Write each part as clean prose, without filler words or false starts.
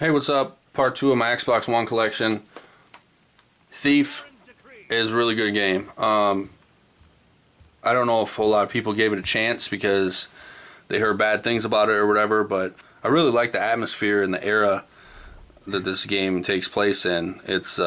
Hey, what's up? Part 2 of my Xbox One collection. Thief is a really good game. I don't know if a lot of people gave it a chance because they heard bad things about it or whatever, but I really like the atmosphere and the era that this game takes place in. It's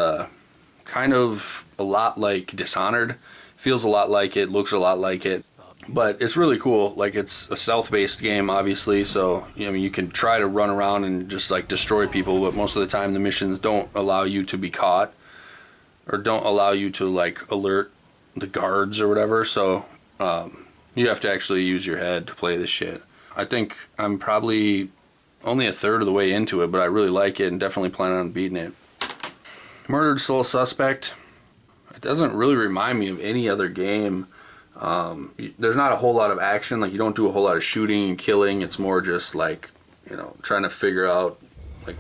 kind of a lot like Dishonored. Feels a lot like it, looks a lot like it. But it's really cool. Like, it's a stealth-based game, obviously, so you can try to run around and just like destroy people, but most of the time the missions don't allow you to be caught or don't allow you to like alert the guards or whatever. So you have to actually use your head to play this shit. I think I'm probably only a third of the way into it, but I really like it and definitely plan on beating it. Murdered Soul Suspect. It doesn't really remind me of any other game. There's not a whole lot of action. Like, you don't do a whole lot of shooting and killing. It's more just like, trying to figure out like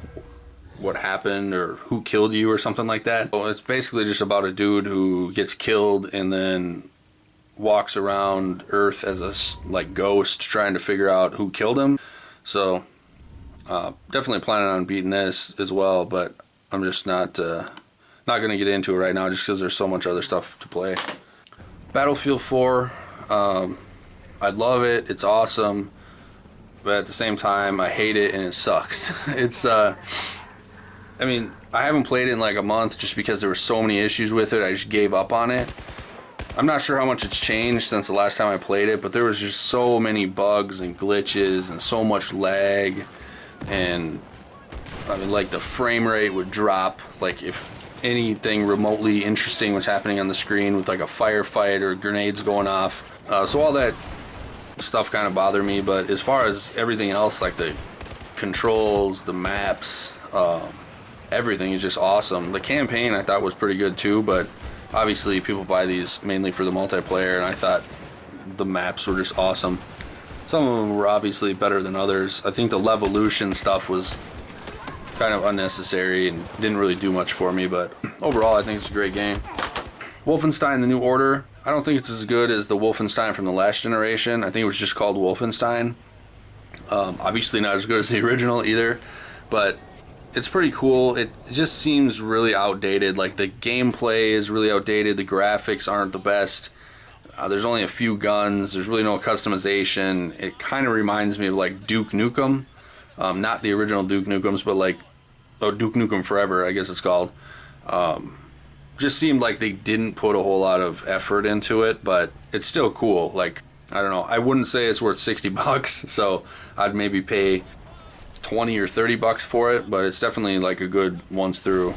what happened or who killed you or something like that. Well, it's basically just about a dude who gets killed and then walks around Earth as a like ghost trying to figure out who killed him. So definitely planning on beating this as well, but I'm just not going to get into it right now just because there's so much other stuff to play. Battlefield 4, I love it, it's awesome, but at the same time I hate it and it sucks. It's I haven't played it in like a month just because there were so many issues with it. I just gave up on it. I'm not sure how much it's changed since the last time I played it, but there was just so many bugs and glitches and so much lag, and like the frame rate would drop like if anything remotely interesting was happening on the screen with like a firefight or grenades going off. So all that stuff kind of bothered me, but as far as everything else, like the controls, the maps, everything is just awesome. The campaign I thought was pretty good too, but obviously people buy these mainly for the multiplayer, and I thought the maps were just awesome. Some of them were obviously better than others. I think the Levolution stuff was kind of unnecessary and didn't really do much for me, but overall I think it's a great game. Wolfenstein The New Order. I don't think it's as good as the Wolfenstein from the last generation. I think it was just called Wolfenstein. Obviously not as good as the original either, but it's pretty cool. It just seems really outdated. Like, the gameplay is really outdated. The graphics aren't the best. There's only a few guns. There's really no customization. It kind of reminds me of like Duke Nukem. Not the original Duke Nukems, but like Duke Nukem Forever, I guess it's called. Just seemed like they didn't put a whole lot of effort into it, but it's still cool. Like, I don't know, I wouldn't say it's worth $60, so I'd maybe pay 20 or 30 bucks for it, but it's definitely like a good once through.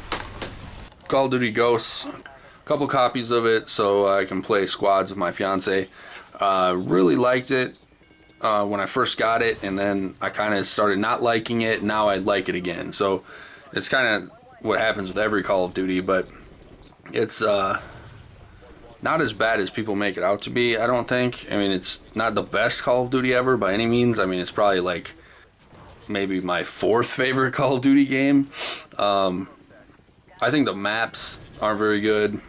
Call of Duty Ghosts, a couple copies of it so I can play squads with my fiance. Really liked it when I first got it, and then I kind of started not liking it. Now I like it again. So it's kind of what happens with every Call of Duty, but it's not as bad as people make it out to be, I don't think. I mean, it's not the best Call of Duty ever by any means. I mean, it's probably like maybe my fourth favorite Call of Duty game. I think the maps aren't very good.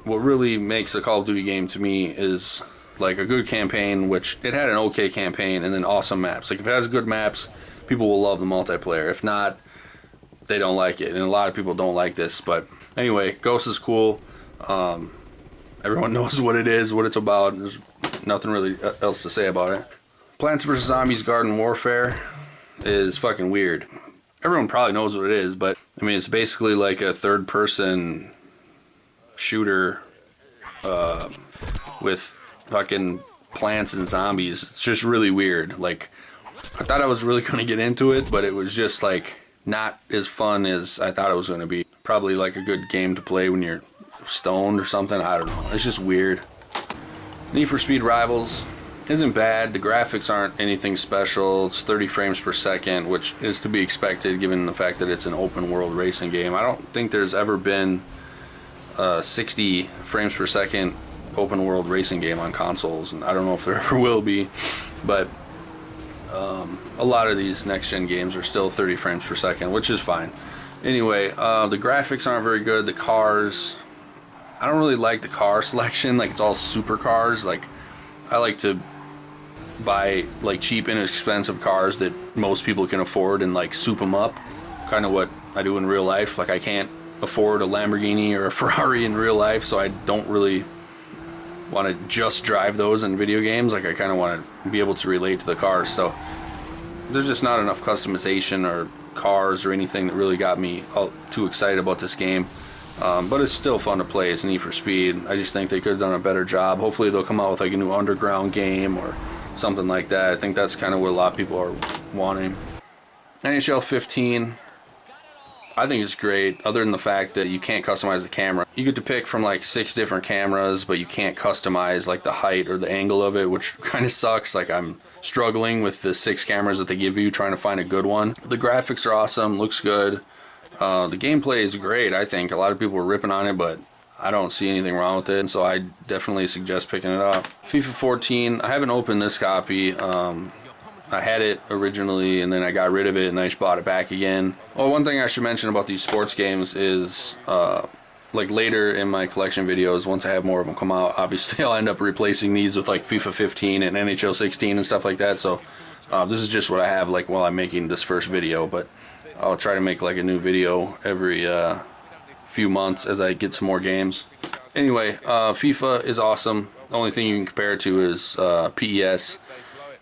What really makes a Call of Duty game to me is like a good campaign, which it had an okay campaign, and then awesome maps. Like, if it has good maps, people will love the multiplayer. If not, they don't like it, and a lot of people don't like this. But anyway, Ghost is cool. Everyone knows what it is, what it's about. There's nothing really else to say about it. Plants vs. Zombies Garden Warfare is fucking weird. Everyone probably knows what it is, but I mean, it's basically like a third-person shooter with fucking plants and zombies. It's just really weird. Like, I thought I was really going to get into it, but it was just like not as fun as I thought it was going to be. Probably like a good game to play when you're stoned or something. I don't know. It's just weird. Need for Speed Rivals isn't bad. The graphics aren't anything special. It's 30 frames per second, which is to be expected given the fact that it's an open world racing game. I don't think there's ever been a 60 frames per second open world racing game on consoles, and I don't know if there ever will be, but a lot of these next gen games are still 30 frames per second, which is fine. Anyway, the graphics aren't very good. The cars, I don't really like the car selection. Like, it's all supercars. Like, I like to buy like cheap, inexpensive cars that most people can afford and like soup them up. kind of what I do in real life. Like I can't afford a Lamborghini or a Ferrari in real life, so I don't really want to just drive those in video games. Like I kind of want to be able to relate to the cars. So there's just not enough customization or cars or anything that really got me too excited about this game. But it's still fun to play. It's Need for Speed. I just think they could have done a better job. Hopefully they'll come out with like a new Underground game or something like that. I think that's kind of what a lot of people are wanting. NHL 15, I think it's great, other than the fact that you can't customize the camera. You get to pick from like 6 different cameras, but you can't customize like the height or the angle of it, which kind of sucks. Like I'm struggling with the 6 cameras that they give you, trying to find a good one. The graphics are awesome, looks good. The gameplay is great, I think. A lot of people were ripping on it, but I don't see anything wrong with it, and so I definitely suggest picking it up. FIFA 14, I haven't opened this copy. I had it originally, and then I got rid of it, and I just bought it back again. Oh, one thing I should mention about these sports games is, like later in my collection videos, once I have more of them come out, obviously I'll end up replacing these with like FIFA 15 and NHL 16 and stuff like that. So this is just what I have like while I'm making this first video, but I'll try to make like a new video every few months as I get some more games. Anyway, FIFA is awesome. The only thing you can compare it to is PES,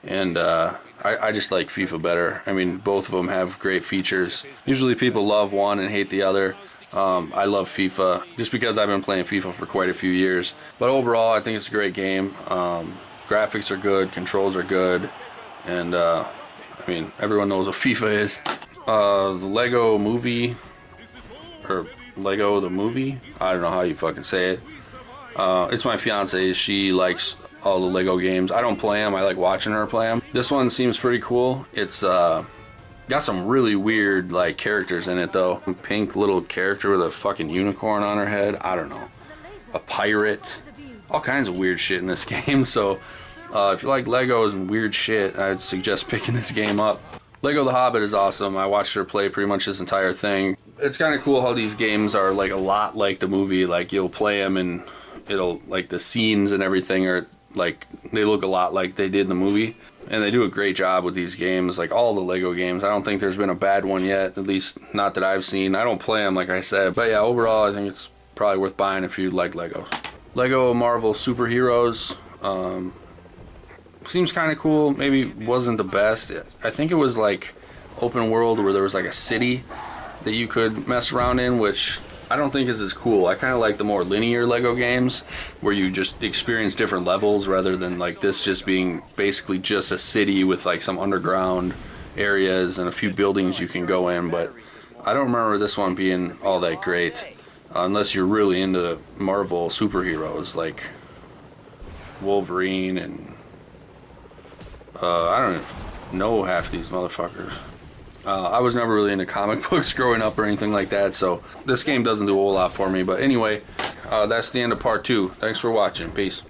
and I just like FIFA better. I mean, both of them have great features. Usually people love one and hate the other. I love FIFA just because I've been playing FIFA for quite a few years. But overall, I think it's a great game. Graphics are good, controls are good, and I mean, everyone knows what FIFA is. The Lego movie, or Lego the movie, I don't know how you fucking say it. It's my fiance. She likes all the Lego games. I don't play them. I like watching her play them. This one seems pretty cool. It's got some really weird like characters in it though. A pink little character with a fucking unicorn on her head. I don't know. A pirate. All kinds of weird shit in this game. So if you like Legos and weird shit, I'd suggest picking this game up. Lego The Hobbit is awesome. I watched her play pretty much this entire thing. It's kind of cool how these games are like a lot like the movie. Like you'll play them and it'll like the scenes and everything are like they look a lot like they did in the movie. And they do a great job with these games, like all the Lego games. I don't think there's been a bad one yet, at least not that I've seen. I don't play them like I said. But yeah, overall I think it's probably worth buying if you like Legos. Lego Marvel Superheroes. Seems kind of cool. Maybe wasn't the best. I think it was like open world where there was like a city that you could mess around in, which I don't think is as cool. I kind of like the more linear Lego games where you just experience different levels rather than like this just being basically just a city with like some underground areas and a few buildings you can go in. But I don't remember this one being all that great unless you're really into Marvel superheroes like Wolverine and I don't know half these motherfuckers. I was never really into comic books growing up or anything like that, so this game doesn't do a whole lot for me. But anyway, that's the end of part 2. Thanks for watching. Peace.